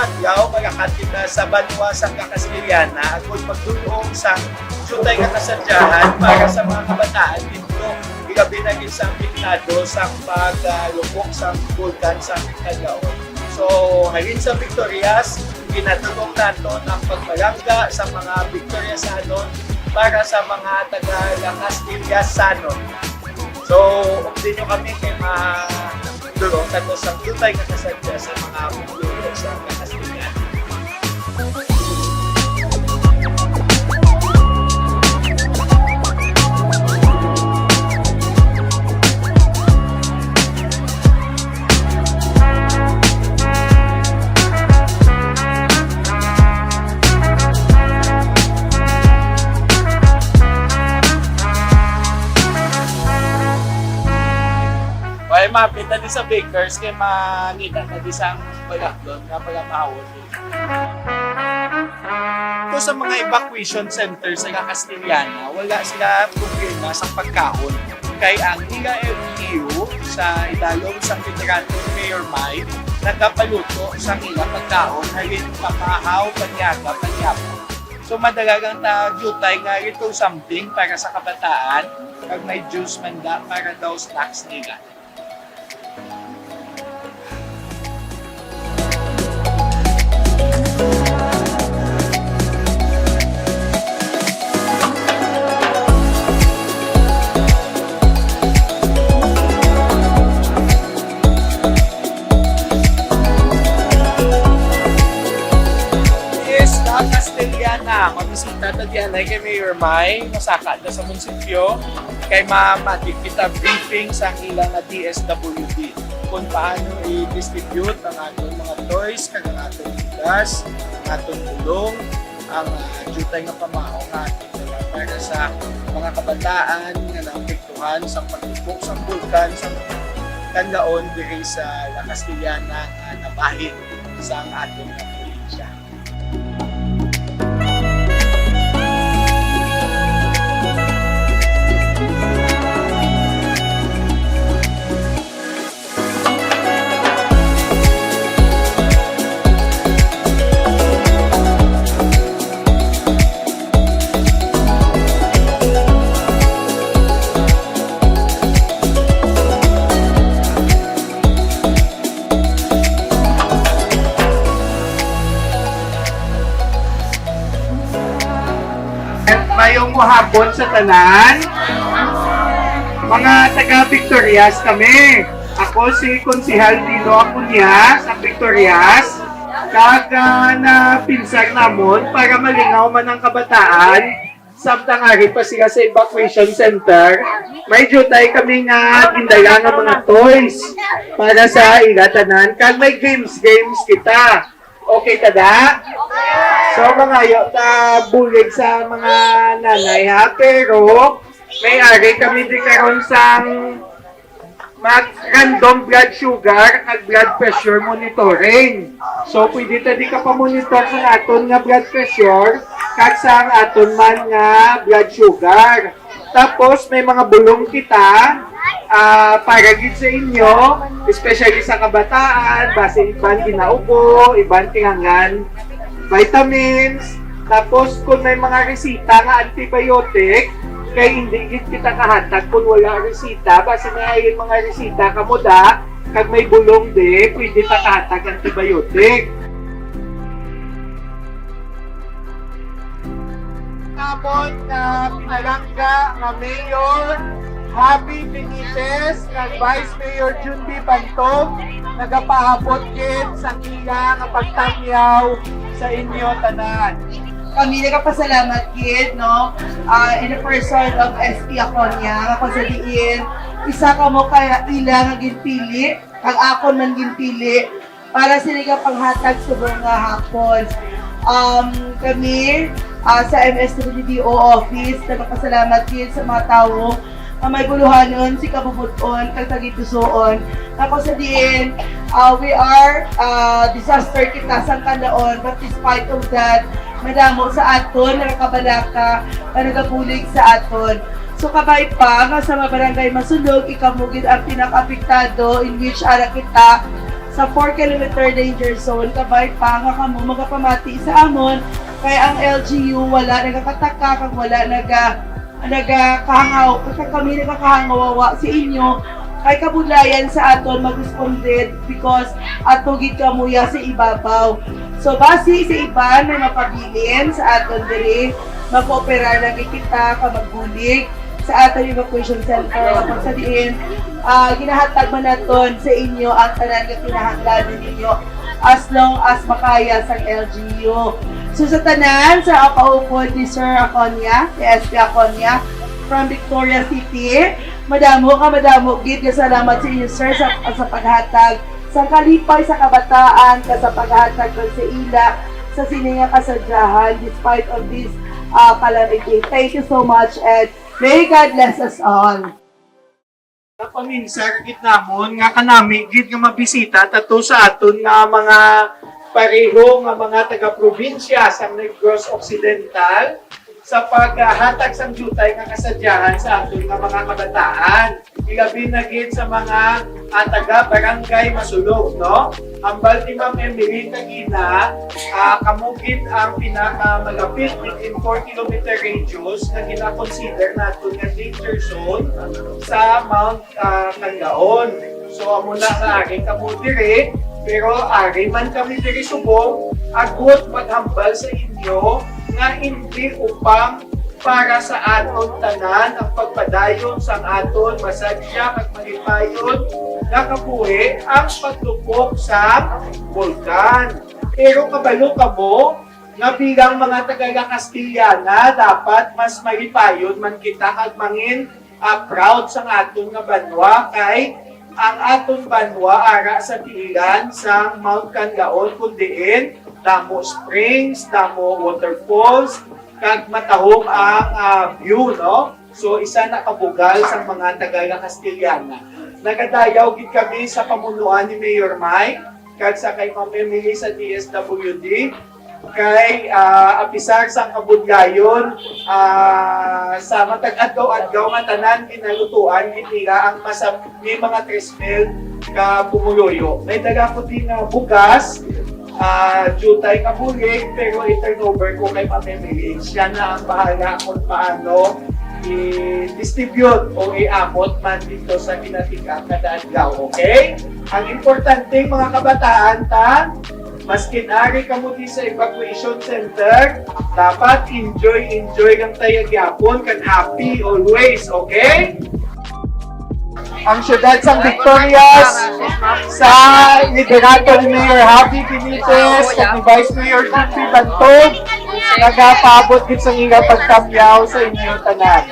adlaw magakati na sa Banwa sa Kakastiliana agud pagdulong sa jutay nga kasadyahan para sa mga kabataan dito igabi na gid sa apektado sa paglubok sa bulkan sa Cagaon. So, halin sa Victorias, ginatulong nato ang pagbalangga sa mga Victoriasanon para sa mga taga Castiliasanon. So, update nyo kami kay madulong nato sa jutay nga kasadya sa mga pulo sa Castilian. Kaya mapita din sa bakers, kaya manita na din sa balak doon, kapag mahawon din. Ito sa mga evacuation centers sa Castiliana, wala sila problema sa pagkaon. Kaya ang Liga LGU sa idalong sa Veterano Mayor May, nagkapaluto sa ilang pagkaon, halin papahaw, panyaga, panyapo. So madalagang jutay nga ito something para sa kabataan, pag may juice manda para daw snacks nila. Castiliana, mabisita na diyan ay kay Mayor May, masaka na sa munisipyo, kay matik kita briefing sa ilang na DSWD kung paano i-distribute ang atong mga toys, kag ang atong bigas, ang atong tulong, ang jutay nga pamahaw nga para sa mga kabataan nga naapektuhan sa paglubok sa bulkan sa Cagaon diri sa La Castiliana nga nabahin sa atong probinsya. Mayong hapon sa tanan. Mga taga-Victorias kami. Ako si Konsehal Dino Acuña sa Victorias. Kag na pinsag namon para malingaw man ang kabataan. Samtang ari pa sila sa evacuation center. May jutay kami nga gindala nga mga toys para sa igatanan. Kag may games kita. Okay tada? So mga bulig sa mga nanay ha, pero may ari kami di karon sang random blood sugar at blood pressure monitoring. So pwede tadi ka pa-monitor sa aton nga blood pressure kag sa aton man nga blood sugar. Tapos may mga bulong kita para gid sa inyo, especially sa kabataan, base ibang ginaubo, ibang tingangan, vitamins, tapos kung may mga resita nga antibiotic, kay hindi gid kita kahatag kung wala resita, base may mga resita kamuda, kag may bulong de, pwede ta kahatag antibiotic. Namon na pinalangga nga Mayor Happy Benitez, kag Vice Mayor Junbi Bantog, nagapaabot gid sa iya nga pagtamyaw sa inyo tanan. Kami nagapasalamat gid no in the person of SP Acuña nga kung sa diin isa ka mo kaya ila nga ginpili kag akon man ginpili para sila panghatag subong nga hapon. Kami sa MSWDO office nagapasalamat gid sa mga tawo may buluhanon, si kabubuton, kagtagitusoon. Tapos sa diin, we are disaster kita sa Cagaon, but despite of that, madamo sa aton, nakakabalaka, nagabulig sa aton. So kabay pa, nga sa mga barangay masunog, ikamugid ang pinaka-apektado in which ara kita sa 4-kilometer danger zone, kabay pa nga kamo magapamati sa amon, kaya ang LGU wala nagakataka, kag wala nagakahangaw, kami nagakahangawawa sa inyo, kay kabulayan sa aton mag-responded because ato gid kamuya sa ibabaw. So base sa iban may mapabilin sa aton diri, mag-operar na kita ka magbulig sa aton evacuation center kung sa diin ginahatag man naton sa inyo ang tanan nga kinahanglanon ninyo as long as makaya sang LGU. So sa tanan sa kaupod ni Sir Aconia, ni SP Aconia from Victoria City, madamo gid nga salamat sa inyo sir sa paghatag sa kalipay sa kabataan ka sa paghatag sa ila sa sininga kasadyahan despite of this calamity. Thank you so much and may God bless us all. Paminsa kakit namon nga kanami gid nga mabisita tato sa aton nga mga pareho nga mga taga-probinsya sa Negros Occidental sa paghatag sang jutay nga kasadyahan sa aton nga mga kabataan. Ilabi na gid sa mga taga-barangay Masulog, no? Ambal ni Ma'am Emily Tagina, kamugid ang pinakamalapit within 4-kilometer radius na gina-consider natin nga danger zone sa Mount Canlaon. So, amo na nga aking kamudire, pero ari man kami diri subong, agot maghambal sa inyo nga hindi upang para sa aton tanan ang pagpadayon sang aton masadya kag malipayon nga kabuhi ang paglupok sa bulkan. Pero kabalo kamo nga bilang mga taga-Kastiliana dapat mas malipayon man kita kag mangin proud sang aton nga banwa kay ang aton banwa ara sa tiilan sang Mount Canlaon kundiin damo springs, damo waterfalls, kag matahom ang view, no? So, isa na kabugal sa mga taga-Kastiliana. Nagadayaw gid kami sa pamunuan ni Mayor Mike, kag sa kay Ma'am Emily sa DSWD, kay apisar sa kabudlayon, sa matag-adgaw-adgaw nga tanan ginalutuan gitira ang may mga 3,000 ka pumuloyo. May daga ko din bugas, jutay kabulig, pero i-turnover ko kay Ma'am Emily. Siya na ang bahala kung paano i-distribute o i-amot man dito sa kinatika kada adlaw, okay? Ang importante mga kabataan maskin ari kamo di sa evacuation center, dapat enjoy lang tayo gyapon kag happy always, okay? Ang syudad sa Victorias sa liderato ni Mayor Javi Benitez at ni Vice Mayor Tupi Bantog nagapabot din sa inyo pagkamyaw sa inyong tanan.